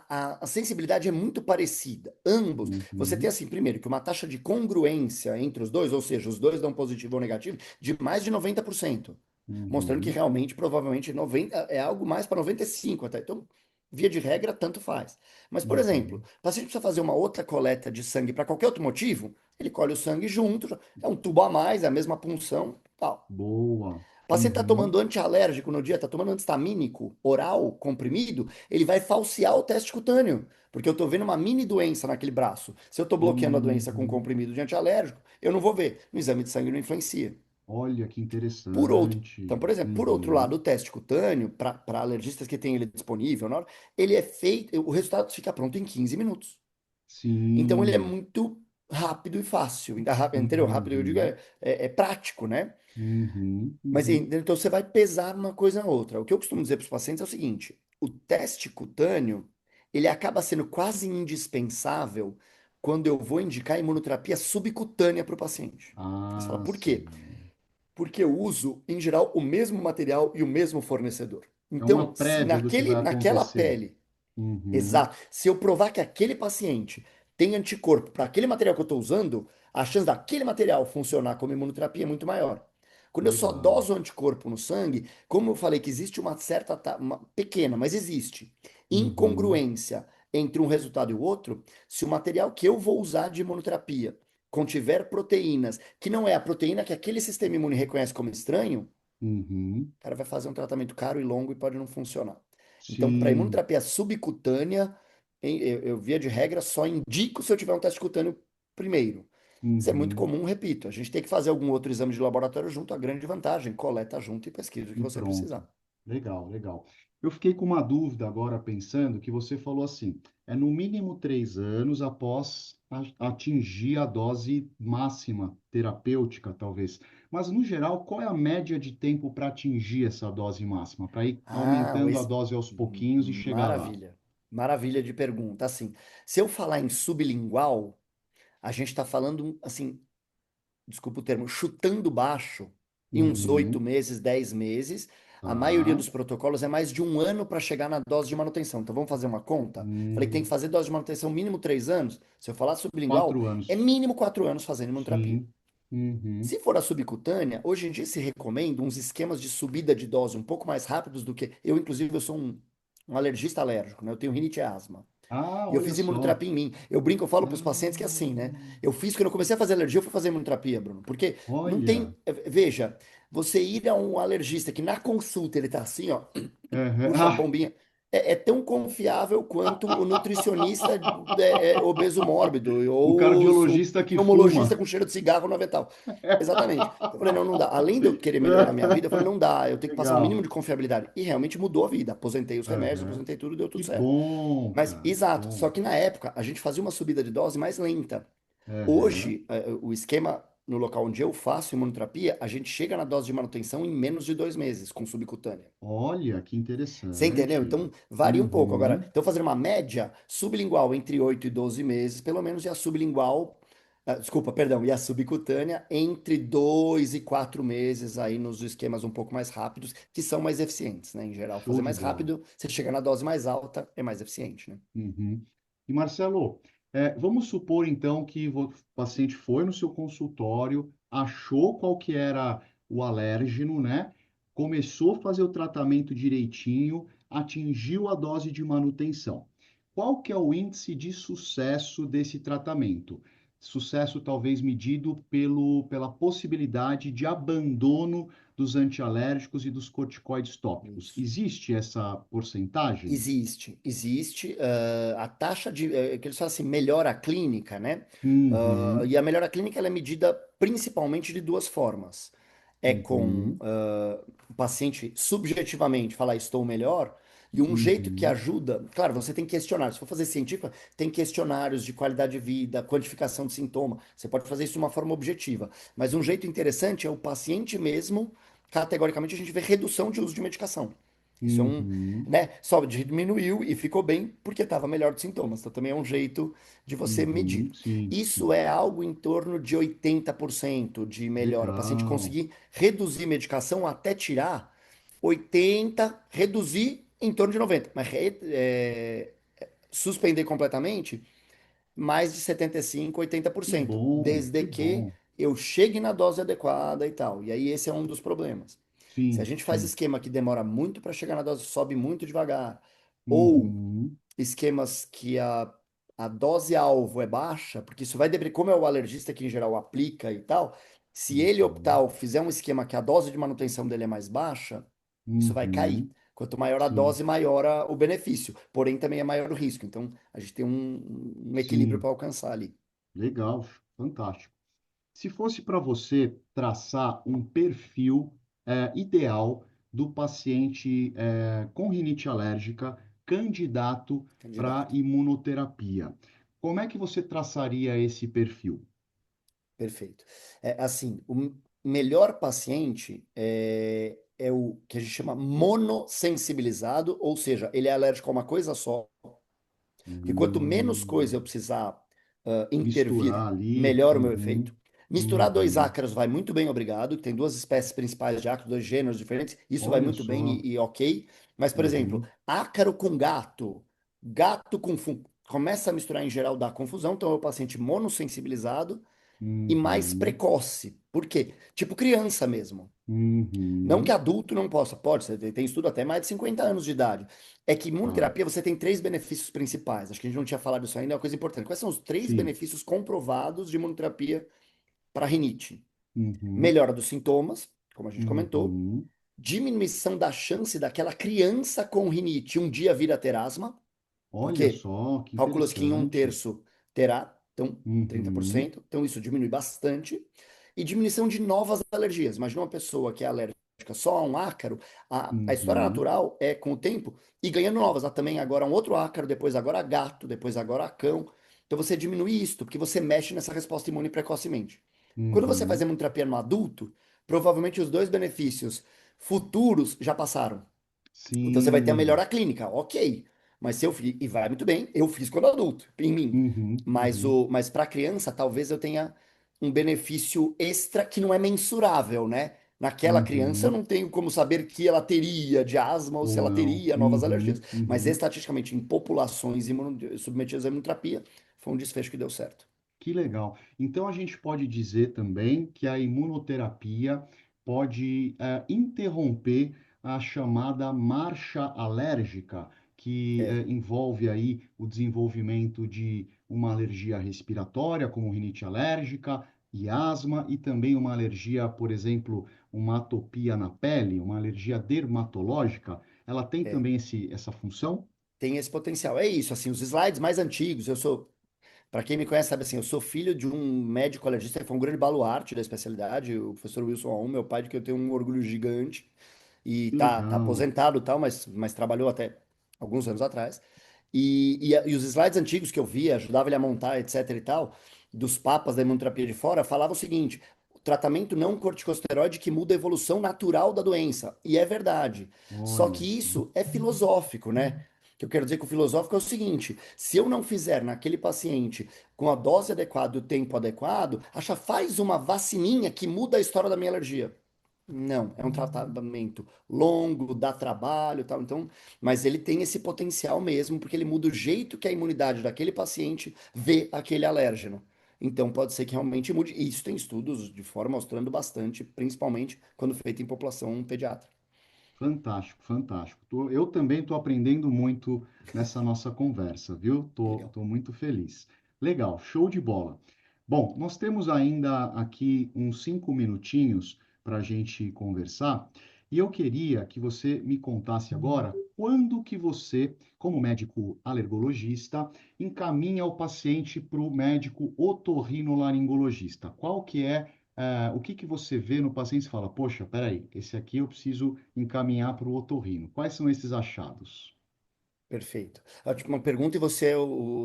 [SPEAKER 2] a sensibilidade é muito parecida. Ambos, você tem
[SPEAKER 1] Uhum,
[SPEAKER 2] assim, primeiro, que uma taxa de congruência entre os dois, ou seja, os dois dão positivo ou negativo, de mais de 90%, mostrando que
[SPEAKER 1] uhum,
[SPEAKER 2] realmente, provavelmente, 90 é algo mais para 95 até. Então, via de regra, tanto faz. Mas, por exemplo,
[SPEAKER 1] uhum.
[SPEAKER 2] o paciente precisa fazer uma outra coleta de sangue para qualquer outro motivo, ele colhe o sangue junto, é um tubo a mais, é a mesma punção, tal.
[SPEAKER 1] Boa.
[SPEAKER 2] O paciente está
[SPEAKER 1] Uhum,
[SPEAKER 2] tomando antialérgico no dia, está tomando antistamínico oral, comprimido, ele vai falsear o teste cutâneo, porque eu estou vendo uma mini doença naquele braço. Se eu estou bloqueando a doença com
[SPEAKER 1] uhum.
[SPEAKER 2] comprimido de antialérgico, eu não vou ver. No exame de sangue não influencia.
[SPEAKER 1] Olha que
[SPEAKER 2] Por outro, então,
[SPEAKER 1] interessante.
[SPEAKER 2] por exemplo, por outro lado,
[SPEAKER 1] Uhum,
[SPEAKER 2] o teste cutâneo, para alergistas que têm ele disponível, na hora, ele é feito, o resultado fica pronto em 15 minutos. Então, ele é
[SPEAKER 1] sim.
[SPEAKER 2] muito rápido e fácil. Entendeu? Rápido, eu digo,
[SPEAKER 1] Uhum,
[SPEAKER 2] é prático, né?
[SPEAKER 1] uhum,
[SPEAKER 2] Mas
[SPEAKER 1] uhum.
[SPEAKER 2] então você vai pesar uma coisa na outra. O que eu costumo dizer para os pacientes é o seguinte: o teste cutâneo ele acaba sendo quase indispensável quando eu vou indicar imunoterapia subcutânea para o paciente. Aí você fala,
[SPEAKER 1] Ah,
[SPEAKER 2] por quê?
[SPEAKER 1] sim.
[SPEAKER 2] Porque eu uso, em geral, o mesmo material e o mesmo fornecedor.
[SPEAKER 1] É uma
[SPEAKER 2] Então, se
[SPEAKER 1] prévia do que vai
[SPEAKER 2] naquela
[SPEAKER 1] acontecer.
[SPEAKER 2] pele,
[SPEAKER 1] Uhum,
[SPEAKER 2] exato, se eu provar que aquele paciente tem anticorpo para aquele material que eu estou usando, a chance daquele material funcionar como imunoterapia é muito maior. Quando eu só
[SPEAKER 1] legal.
[SPEAKER 2] doso anticorpo no sangue, como eu falei que existe uma certa, uma pequena, mas existe,
[SPEAKER 1] Uhum,
[SPEAKER 2] incongruência entre um resultado e o outro, se o material que eu vou usar de imunoterapia contiver proteínas, que não é a proteína que aquele sistema imune reconhece como estranho,
[SPEAKER 1] uhum,
[SPEAKER 2] o cara vai fazer um tratamento caro e longo e pode não funcionar. Então, para
[SPEAKER 1] sim.
[SPEAKER 2] imunoterapia subcutânea, via de regra, só indico se eu tiver um teste cutâneo primeiro. Isso é muito
[SPEAKER 1] Uhum,
[SPEAKER 2] comum, repito. A gente tem que fazer algum outro exame de laboratório junto, a grande vantagem, coleta junto e pesquisa o que
[SPEAKER 1] e
[SPEAKER 2] você
[SPEAKER 1] pronto.
[SPEAKER 2] precisar.
[SPEAKER 1] Legal, legal. Eu fiquei com uma dúvida agora pensando que você falou assim, é no mínimo 3 anos após atingir a dose máxima terapêutica, talvez. Mas, no geral, qual é a média de tempo para atingir essa dose máxima? Para ir
[SPEAKER 2] Ah,
[SPEAKER 1] aumentando a dose aos pouquinhos e chegar lá?
[SPEAKER 2] maravilha. Maravilha de pergunta. Assim, se eu falar em sublingual, a gente está falando, assim, desculpa o termo, chutando baixo, em uns oito
[SPEAKER 1] Uhum,
[SPEAKER 2] meses, 10 meses. A maioria
[SPEAKER 1] tá.
[SPEAKER 2] dos protocolos é mais de um ano para chegar na dose de manutenção. Então vamos fazer uma conta? Falei que tem que
[SPEAKER 1] Hum,
[SPEAKER 2] fazer dose de manutenção mínimo 3 anos. Se eu falar sublingual,
[SPEAKER 1] 4 anos.
[SPEAKER 2] é mínimo 4 anos fazendo imunoterapia.
[SPEAKER 1] Sim. Uhum,
[SPEAKER 2] Se for a subcutânea, hoje em dia se recomenda uns esquemas de subida de dose um pouco mais rápidos do que. Eu, inclusive, eu sou um alergista alérgico, né? Eu tenho rinite e asma.
[SPEAKER 1] ah,
[SPEAKER 2] E eu
[SPEAKER 1] olha
[SPEAKER 2] fiz
[SPEAKER 1] só.
[SPEAKER 2] imunoterapia em mim. Eu brinco, eu falo para os pacientes que é assim, né?
[SPEAKER 1] Ah,
[SPEAKER 2] Eu fiz, quando eu comecei a fazer alergia, eu fui fazer imunoterapia, Bruno. Porque não
[SPEAKER 1] olha.
[SPEAKER 2] tem. Veja, você ir a um alergista que na consulta ele tá assim, ó, puxa a
[SPEAKER 1] Ah,
[SPEAKER 2] pombinha. É tão confiável quanto o nutricionista obeso mórbido
[SPEAKER 1] o
[SPEAKER 2] ou o
[SPEAKER 1] cardiologista que
[SPEAKER 2] pneumologista
[SPEAKER 1] fuma.
[SPEAKER 2] com cheiro de cigarro no avental. Exatamente. Eu falei, não, não dá. Além de eu querer melhorar a minha vida, eu falei, não dá, eu tenho que passar um mínimo
[SPEAKER 1] Legal.
[SPEAKER 2] de confiabilidade. E realmente mudou a vida. Aposentei os remédios,
[SPEAKER 1] Aham.
[SPEAKER 2] aposentei tudo, deu
[SPEAKER 1] Que
[SPEAKER 2] tudo certo.
[SPEAKER 1] bom,
[SPEAKER 2] Mas,
[SPEAKER 1] cara, que
[SPEAKER 2] exato, só
[SPEAKER 1] bom.
[SPEAKER 2] que na época a gente fazia uma subida de dose mais lenta.
[SPEAKER 1] Aham.
[SPEAKER 2] Hoje, o esquema no local onde eu faço imunoterapia, a gente chega na dose de manutenção em menos de 2 meses com subcutânea.
[SPEAKER 1] Olha, que
[SPEAKER 2] Você entendeu?
[SPEAKER 1] interessante.
[SPEAKER 2] Então, varia um pouco. Agora,
[SPEAKER 1] Uhum.
[SPEAKER 2] então fazer uma média sublingual entre 8 e 12 meses, pelo menos, e a sublingual, desculpa, perdão, e a subcutânea entre 2 e 4 meses aí nos esquemas um pouco mais rápidos, que são mais eficientes, né? Em geral,
[SPEAKER 1] Show
[SPEAKER 2] fazer
[SPEAKER 1] de
[SPEAKER 2] mais
[SPEAKER 1] bola.
[SPEAKER 2] rápido, você chega na dose mais alta, é mais eficiente, né?
[SPEAKER 1] Uhum. E Marcelo, vamos supor então que o paciente foi no seu consultório, achou qual que era o alérgeno, né? Começou a fazer o tratamento direitinho, atingiu a dose de manutenção. Qual que é o índice de sucesso desse tratamento? Sucesso talvez medido pela possibilidade de abandono dos antialérgicos e dos corticoides tópicos.
[SPEAKER 2] Isso.
[SPEAKER 1] Existe essa porcentagem?
[SPEAKER 2] Existe. A taxa de, que eles falam assim, melhora clínica, né?
[SPEAKER 1] Uhum.
[SPEAKER 2] E a melhora clínica ela é medida principalmente de duas formas. É com
[SPEAKER 1] Uhum,
[SPEAKER 2] o paciente subjetivamente falar estou melhor, e um jeito que
[SPEAKER 1] uhum,
[SPEAKER 2] ajuda, claro, você tem questionários. Se for fazer científica, tem questionários de qualidade de vida, quantificação de sintoma. Você pode fazer isso de uma forma objetiva. Mas um jeito interessante é o paciente mesmo, categoricamente, a gente vê redução de uso de medicação. Isso é um,
[SPEAKER 1] uhum,
[SPEAKER 2] né? Só diminuiu e ficou bem porque estava melhor de sintomas. Então também é um jeito de você medir.
[SPEAKER 1] uhum. Sim,
[SPEAKER 2] Isso
[SPEAKER 1] sim.
[SPEAKER 2] é algo em torno de 80% de melhora. O paciente
[SPEAKER 1] Legal.
[SPEAKER 2] conseguir reduzir medicação até tirar 80, reduzir em torno de 90. Mas suspender completamente, mais de 75,
[SPEAKER 1] Que
[SPEAKER 2] 80%.
[SPEAKER 1] bom,
[SPEAKER 2] Desde
[SPEAKER 1] que
[SPEAKER 2] que
[SPEAKER 1] bom.
[SPEAKER 2] eu chegue na dose adequada e tal. E aí esse é um dos problemas. Se a
[SPEAKER 1] Sim,
[SPEAKER 2] gente faz
[SPEAKER 1] sim.
[SPEAKER 2] esquema que demora muito para chegar na dose, sobe muito devagar, ou
[SPEAKER 1] Uhum,
[SPEAKER 2] esquemas que a dose alvo é baixa, porque isso vai depender, como é o alergista que em geral aplica e tal, se ele optar
[SPEAKER 1] uhum,
[SPEAKER 2] ou fizer um esquema que a dose de manutenção dele é mais baixa, isso vai cair.
[SPEAKER 1] uhum.
[SPEAKER 2] Quanto maior a
[SPEAKER 1] Sim,
[SPEAKER 2] dose, maior o benefício. Porém, também é maior o risco. Então, a gente tem um equilíbrio
[SPEAKER 1] sim.
[SPEAKER 2] para alcançar ali.
[SPEAKER 1] Legal, fantástico. Se fosse para você traçar um perfil ideal do paciente com rinite alérgica candidato para
[SPEAKER 2] Candidato.
[SPEAKER 1] imunoterapia, como é que você traçaria esse perfil?
[SPEAKER 2] Perfeito. É, assim, o melhor paciente é o que a gente chama monossensibilizado, ou seja, ele é alérgico a uma coisa só. Porque quanto menos coisa eu
[SPEAKER 1] Hum,
[SPEAKER 2] precisar intervir,
[SPEAKER 1] misturar ali.
[SPEAKER 2] melhor o meu efeito.
[SPEAKER 1] Uhum,
[SPEAKER 2] Misturar dois
[SPEAKER 1] uhum.
[SPEAKER 2] ácaros vai muito bem, obrigado. Tem duas espécies principais de ácaro, dois gêneros diferentes. Isso vai
[SPEAKER 1] Olha
[SPEAKER 2] muito bem
[SPEAKER 1] só.
[SPEAKER 2] e ok. Mas, por exemplo,
[SPEAKER 1] Uhum,
[SPEAKER 2] ácaro com gato, gato com fungo, começa a misturar em geral dá confusão. Então é o paciente monossensibilizado e mais
[SPEAKER 1] uhum,
[SPEAKER 2] precoce. Por quê? Tipo criança mesmo. Não que
[SPEAKER 1] uhum.
[SPEAKER 2] adulto não possa, pode, você tem estudo até mais de 50 anos de idade. É que
[SPEAKER 1] Tá.
[SPEAKER 2] imunoterapia você tem três benefícios principais. Acho que a gente não tinha falado isso ainda, é uma coisa importante. Quais são os três
[SPEAKER 1] Sim.
[SPEAKER 2] benefícios comprovados de imunoterapia para rinite?
[SPEAKER 1] Uhum,
[SPEAKER 2] Melhora dos sintomas, como a gente comentou,
[SPEAKER 1] uhum.
[SPEAKER 2] diminuição da chance daquela criança com rinite um dia vir a ter asma,
[SPEAKER 1] Olha
[SPEAKER 2] porque
[SPEAKER 1] só, que
[SPEAKER 2] cálculos que em um
[SPEAKER 1] interessante.
[SPEAKER 2] terço terá, então
[SPEAKER 1] Uhum,
[SPEAKER 2] 30%, então isso diminui bastante. e diminuição de novas alergias. Imagina uma pessoa que é alérgica só a um ácaro, a história
[SPEAKER 1] Uhum.
[SPEAKER 2] natural é com o tempo e ganhando novas. Também agora um outro ácaro, depois agora gato, depois agora cão. Então você diminui isto, porque você mexe nessa resposta imune precocemente. Quando você faz
[SPEAKER 1] Uhum.
[SPEAKER 2] imunoterapia no adulto, provavelmente os dois benefícios futuros já passaram. Então você vai ter a
[SPEAKER 1] Sim.
[SPEAKER 2] melhora clínica, ok. Mas se eu fiz, e vai muito bem, eu fiz quando adulto, em mim.
[SPEAKER 1] Uhum.
[SPEAKER 2] Mas,
[SPEAKER 1] Uhum.
[SPEAKER 2] mas para criança, talvez eu tenha um benefício extra que não é mensurável, né? Naquela criança eu
[SPEAKER 1] Uhum.
[SPEAKER 2] não tenho como saber que ela teria de asma ou se
[SPEAKER 1] Ou
[SPEAKER 2] ela
[SPEAKER 1] não.
[SPEAKER 2] teria novas alergias.
[SPEAKER 1] Uhum.
[SPEAKER 2] Mas
[SPEAKER 1] Uhum.
[SPEAKER 2] estatisticamente, em populações submetidas à imunoterapia, foi um desfecho que deu certo.
[SPEAKER 1] Que legal. Então, a gente pode dizer também que a imunoterapia pode interromper a chamada marcha alérgica, que
[SPEAKER 2] É,
[SPEAKER 1] envolve aí o desenvolvimento de uma alergia respiratória, como rinite alérgica e asma, e também uma alergia, por exemplo, uma atopia na pele, uma alergia dermatológica. Ela tem
[SPEAKER 2] é.
[SPEAKER 1] também essa função?
[SPEAKER 2] Tem esse potencial. É isso, assim, os slides mais antigos, eu sou. Para quem me conhece, sabe assim, eu sou filho de um médico alergista que foi um grande baluarte da especialidade, o professor Wilson Aum, meu pai, de que eu tenho um orgulho gigante. E
[SPEAKER 1] Que
[SPEAKER 2] tá
[SPEAKER 1] legal.
[SPEAKER 2] aposentado e tal, mas trabalhou até alguns anos atrás. E os slides antigos que eu via, ajudava ele a montar, etc e tal, dos papas da imunoterapia de fora, falava o seguinte: o tratamento não corticosteroide que muda a evolução natural da doença. E é verdade. Só
[SPEAKER 1] Olha
[SPEAKER 2] que
[SPEAKER 1] só.
[SPEAKER 2] isso é filosófico, né? O que eu quero dizer com o filosófico é o seguinte: se eu não fizer naquele paciente com a dose adequada e o tempo adequado, acha faz uma vacininha que muda a história da minha alergia. Não, é um tratamento longo, dá trabalho, e tal. Então, mas ele tem esse potencial mesmo, porque ele muda o jeito que a imunidade daquele paciente vê aquele alérgeno. Então, pode ser que realmente mude. E isso tem estudos de fora mostrando bastante, principalmente quando feito em população pediátrica.
[SPEAKER 1] Fantástico, fantástico. Eu também estou aprendendo muito nessa nossa conversa, viu?
[SPEAKER 2] Legal.
[SPEAKER 1] Tô muito feliz. Legal, show de bola. Bom, nós temos ainda aqui uns 5 minutinhos para a gente conversar e eu queria que você me contasse agora quando que você, como médico alergologista, encaminha o paciente para o médico otorrinolaringologista. Qual que é o que que você vê no paciente e fala, poxa, peraí, esse aqui eu preciso encaminhar para o otorrino. Quais são esses achados?
[SPEAKER 2] Perfeito. Ótima pergunta, e você é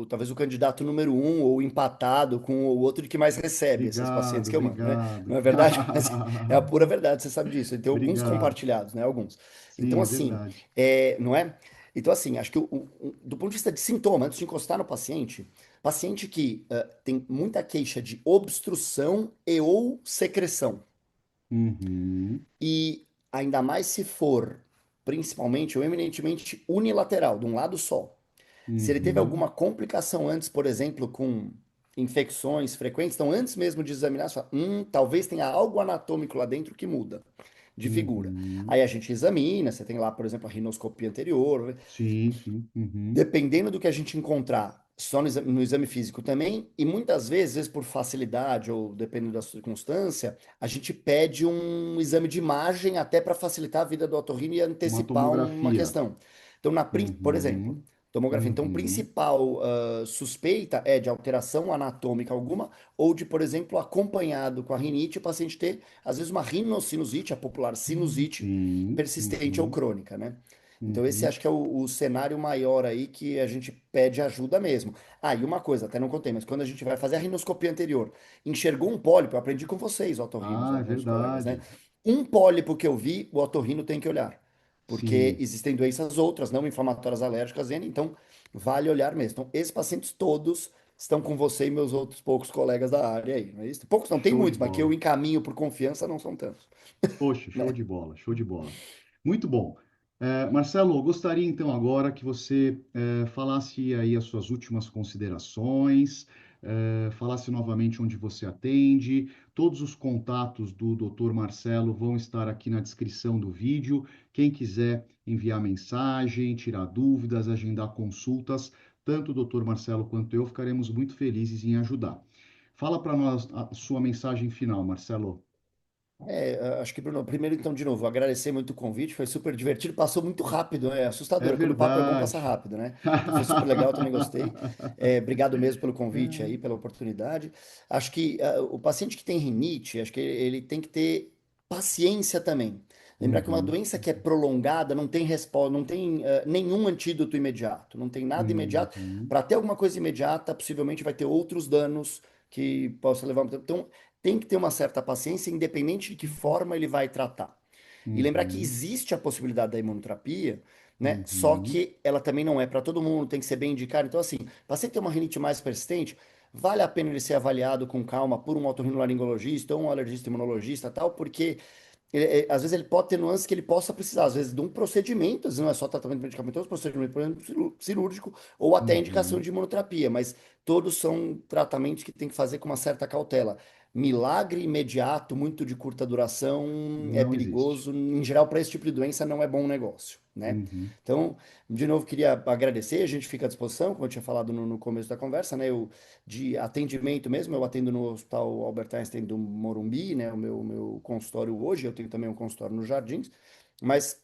[SPEAKER 2] talvez o candidato número um ou empatado com o outro de que mais recebe esses pacientes
[SPEAKER 1] Obrigado,
[SPEAKER 2] que eu mando, né?
[SPEAKER 1] obrigado.
[SPEAKER 2] Não é verdade? Mas é a pura verdade, você sabe disso. Tem alguns
[SPEAKER 1] Obrigado.
[SPEAKER 2] compartilhados, né? Alguns. Então,
[SPEAKER 1] Sim, é
[SPEAKER 2] assim,
[SPEAKER 1] verdade.
[SPEAKER 2] não é? Então, assim, acho que do ponto de vista de sintoma, antes de encostar no paciente, paciente que tem muita queixa de obstrução e ou secreção,
[SPEAKER 1] Uhum,
[SPEAKER 2] e ainda mais se for, principalmente ou eminentemente unilateral, de um lado só. Se ele teve
[SPEAKER 1] uhum,
[SPEAKER 2] alguma complicação antes, por exemplo, com infecções frequentes, então antes mesmo de examinar, você fala, talvez tenha algo anatômico lá dentro que muda de figura.
[SPEAKER 1] uhum.
[SPEAKER 2] Aí a gente examina, você tem lá, por exemplo, a rinoscopia anterior,
[SPEAKER 1] Sim, sim. Uhum.
[SPEAKER 2] dependendo do que a gente encontrar só no exame físico também, e muitas vezes, às vezes por facilidade ou dependendo da circunstância, a gente pede um exame de imagem até para facilitar a vida do otorrino e
[SPEAKER 1] Uma
[SPEAKER 2] antecipar uma
[SPEAKER 1] tomografia.
[SPEAKER 2] questão. Então, por exemplo,
[SPEAKER 1] Uhum,
[SPEAKER 2] tomografia. Então,
[SPEAKER 1] uhum.
[SPEAKER 2] principal suspeita é de alteração anatômica alguma, ou de, por exemplo, acompanhado com a rinite, o paciente ter, às vezes, uma rinocinusite, a popular sinusite,
[SPEAKER 1] Sim,
[SPEAKER 2] persistente ou
[SPEAKER 1] uhum,
[SPEAKER 2] crônica, né? Então, esse
[SPEAKER 1] uhum.
[SPEAKER 2] acho que é o cenário maior aí que a gente pede ajuda mesmo. Ah, e uma coisa, até não contei, mas quando a gente vai fazer a rinoscopia anterior, enxergou um pólipo, eu aprendi com vocês, otorrinos,
[SPEAKER 1] Ah,
[SPEAKER 2] né,
[SPEAKER 1] é
[SPEAKER 2] meus colegas, né?
[SPEAKER 1] verdade.
[SPEAKER 2] Um pólipo que eu vi, o otorrino tem que olhar, porque
[SPEAKER 1] Sim,
[SPEAKER 2] existem doenças outras, não inflamatórias alérgicas, então vale olhar mesmo. Então, esses pacientes todos estão com você e meus outros poucos colegas da área aí, não é isso? Poucos não, tem
[SPEAKER 1] show de
[SPEAKER 2] muitos, mas que eu
[SPEAKER 1] bola.
[SPEAKER 2] encaminho por confiança não são tantos,
[SPEAKER 1] Poxa, show
[SPEAKER 2] né?
[SPEAKER 1] de bola, show de bola. Muito bom. Marcelo, eu gostaria então agora que você falasse aí as suas últimas considerações, falasse novamente onde você atende. Todos os contatos do Dr. Marcelo vão estar aqui na descrição do vídeo. Quem quiser enviar mensagem, tirar dúvidas, agendar consultas, tanto o Dr. Marcelo quanto eu ficaremos muito felizes em ajudar. Fala para nós a sua mensagem final, Marcelo.
[SPEAKER 2] Acho que, Bruno, primeiro, então, de novo, agradecer muito o convite, foi super divertido, passou muito rápido, é
[SPEAKER 1] É
[SPEAKER 2] assustador. Quando o papo é bom, passa
[SPEAKER 1] verdade.
[SPEAKER 2] rápido, né? Então foi super legal, também gostei. Obrigado mesmo pelo convite aí, pela oportunidade. Acho que o paciente que tem rinite, acho que ele tem que ter paciência também. Lembrar que uma
[SPEAKER 1] Uhum,
[SPEAKER 2] doença que é prolongada não tem resposta, não tem nenhum antídoto imediato, não tem nada imediato.
[SPEAKER 1] uhum,
[SPEAKER 2] Para ter alguma coisa imediata, possivelmente vai ter outros danos que possa levar. Então, tem que ter uma certa paciência, independente de que forma ele vai tratar. E lembrar que
[SPEAKER 1] uhum,
[SPEAKER 2] existe a possibilidade da imunoterapia, né? Só
[SPEAKER 1] uhum,
[SPEAKER 2] que ela também não é para todo mundo, tem que ser bem indicado. Então, assim, paciente tem uma rinite mais persistente, vale a pena ele ser avaliado com calma por um otorrinolaringologista ou um alergista imunologista, tal, porque às vezes ele pode ter nuances que ele possa precisar, às vezes de um procedimento, às vezes não é só tratamento medicamentoso, procedimento, por exemplo, cirúrgico, ou até indicação
[SPEAKER 1] uhum.
[SPEAKER 2] de imunoterapia, mas todos são tratamentos que tem que fazer com uma certa cautela. Milagre imediato, muito de curta duração, é
[SPEAKER 1] Não existe.
[SPEAKER 2] perigoso. Em geral, para esse tipo de doença, não é bom negócio, né?
[SPEAKER 1] Uhum.
[SPEAKER 2] Então, de novo, queria agradecer, a gente fica à disposição, como eu tinha falado no começo da conversa, né? Eu, de atendimento mesmo, eu atendo no Hospital Albert Einstein do Morumbi, né? O meu consultório hoje, eu tenho também um consultório nos Jardins, mas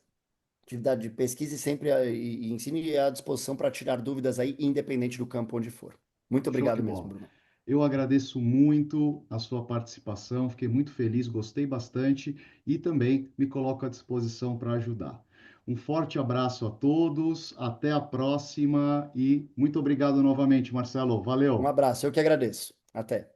[SPEAKER 2] atividade de pesquisa e sempre e ensino e à disposição para tirar dúvidas aí, independente do campo onde for. Muito
[SPEAKER 1] Show de
[SPEAKER 2] obrigado mesmo,
[SPEAKER 1] bola.
[SPEAKER 2] Bruno.
[SPEAKER 1] Eu agradeço muito a sua participação, fiquei muito feliz, gostei bastante e também me coloco à disposição para ajudar. Um forte abraço a todos, até a próxima e muito obrigado novamente, Marcelo.
[SPEAKER 2] Um
[SPEAKER 1] Valeu!
[SPEAKER 2] abraço, eu que agradeço. Até.